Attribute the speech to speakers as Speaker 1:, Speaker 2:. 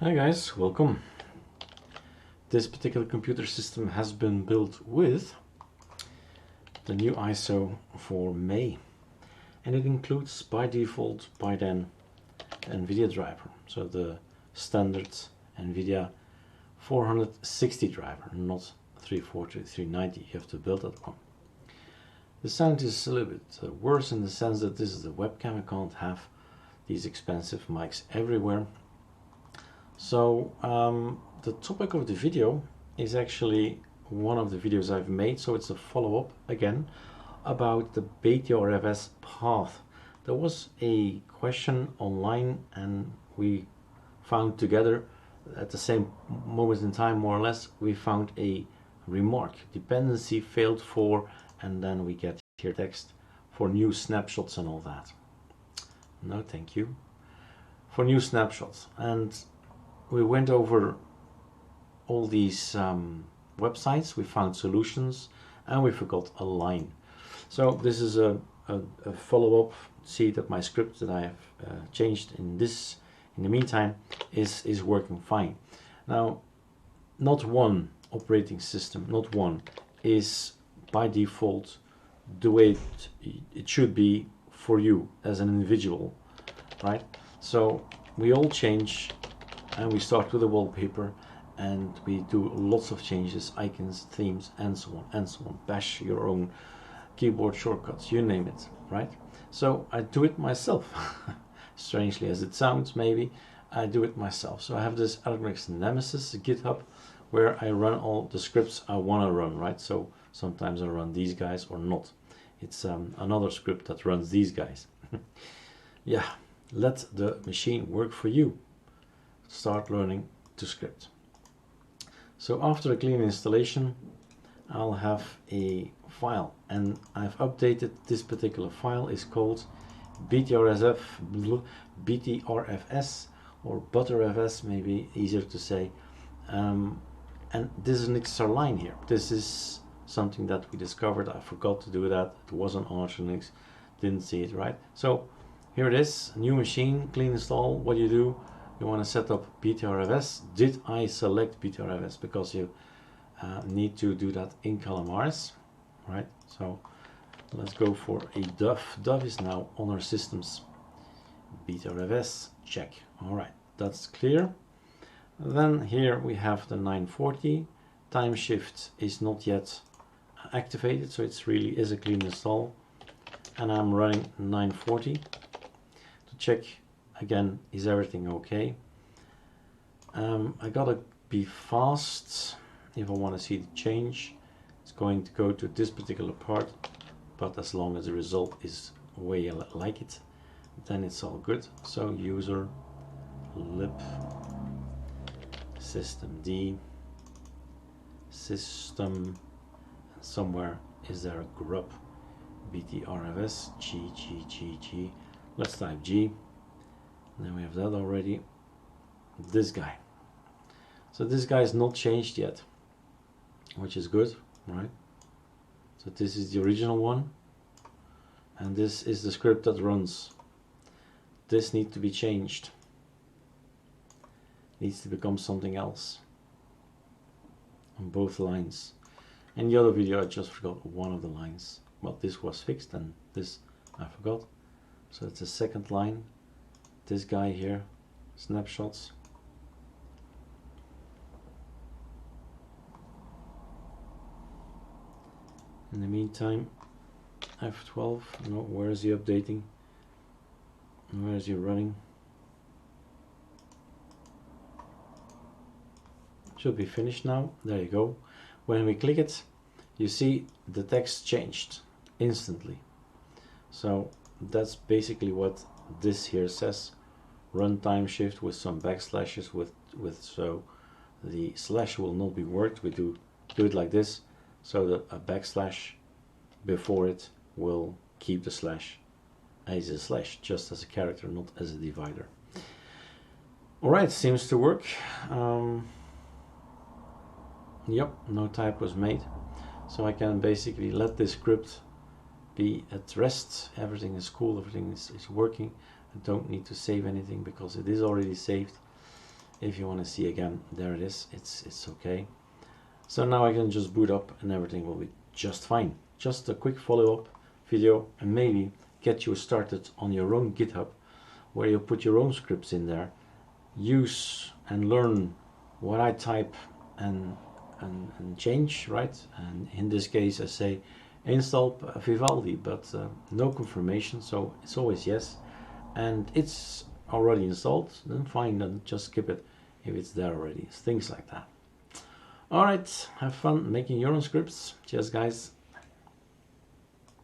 Speaker 1: Hi guys, welcome. This particular computer system has been built with the new ISO for May, and it includes by default by then the NVIDIA driver, so the standard NVIDIA 460 driver, not 340, 390. You have to build that one. The sound is a little bit worse in the sense that this is the webcam. I can't have these expensive mics everywhere. So the topic of the video is actually one of the videos I've made, so it's a follow-up again about the BTRFS path. There was a question online and we found together at the same moment in time, more or less, we found a remark, dependency failed for, and then we get here text for new snapshots and all that. No, thank you. For new snapshots. And we went over all these websites, we found solutions, and we forgot a line. So this is a follow-up. See that my script that I have changed in the meantime is working fine. Now, not one operating system, not one, is by default the way it should be for you as an individual, right? So we all change. And we start with the wallpaper and we do lots of changes, icons, themes, and so on and so on. Bash your own keyboard shortcuts, you name it, right? So I do it myself. Strangely as it sounds, maybe, I do it myself. So I have this ArcoLinux Nemesis GitHub where I run all the scripts I want to run, right? So sometimes I run these guys or not. It's another script that runs these guys. Yeah, let the machine work for you. Start learning to script. So after a clean installation, I'll have a file, and I've updated this particular file. Is called BTRFS or ButterFS, maybe easier to say. And this is an extra line here. This is something that we discovered. I forgot to do that. It wasn't on ArcoLinux, didn't see it right. So here it is, new machine, clean install. What do? You want to set up BTRFS. Did I select BTRFS? Because you need to do that in Calamares, right? So let's go for a DUF. DUF is now on our systems. BTRFS, check. All right, that's clear. Then here we have the 940. Timeshift is not yet activated, so it really is a clean install. And I'm running 940 to check. Again, is everything okay? I gotta be fast if I want to see the change. It's going to go to this particular part, but as long as the result is the way I like it, then it's all good. So user lib system D system, and somewhere is there a grub BTRFS G. Let's type G. Then we have that already. This guy. So this guy is not changed yet, which is good, right? So this is the original one, and this is the script that runs. This needs to be changed. Needs to become something else on both lines. In the other video I just forgot one of the lines. Well, this was fixed and this I forgot. So it's the second line. This guy here, snapshots. In the meantime, F12, no, where is he updating? Where is he running? Should be finished now, there you go. When we click it, you see the text changed instantly. So that's basically what this here says. Run Timeshift with some backslashes with so the slash will not be worked. We do it like this, so that a backslash before it will keep the slash as a slash, just as a character, not as a divider. Alright, seems to work. Yep, no type was made. So I can basically let this script be at rest. Everything is cool, everything is working. I don't need to save anything because it is already saved. If you want to see again, there it is. It's okay. So now I can just boot up and everything will be just fine. Just a quick follow-up video and maybe get you started on your own GitHub, where you put your own scripts in there, use and learn what I type and change, right? And in this case I say install Vivaldi, but no confirmation, so it's always yes. And it's already installed, then fine, then just skip it if it's there already. Things like that. Alright, have fun making your own scripts. Cheers guys.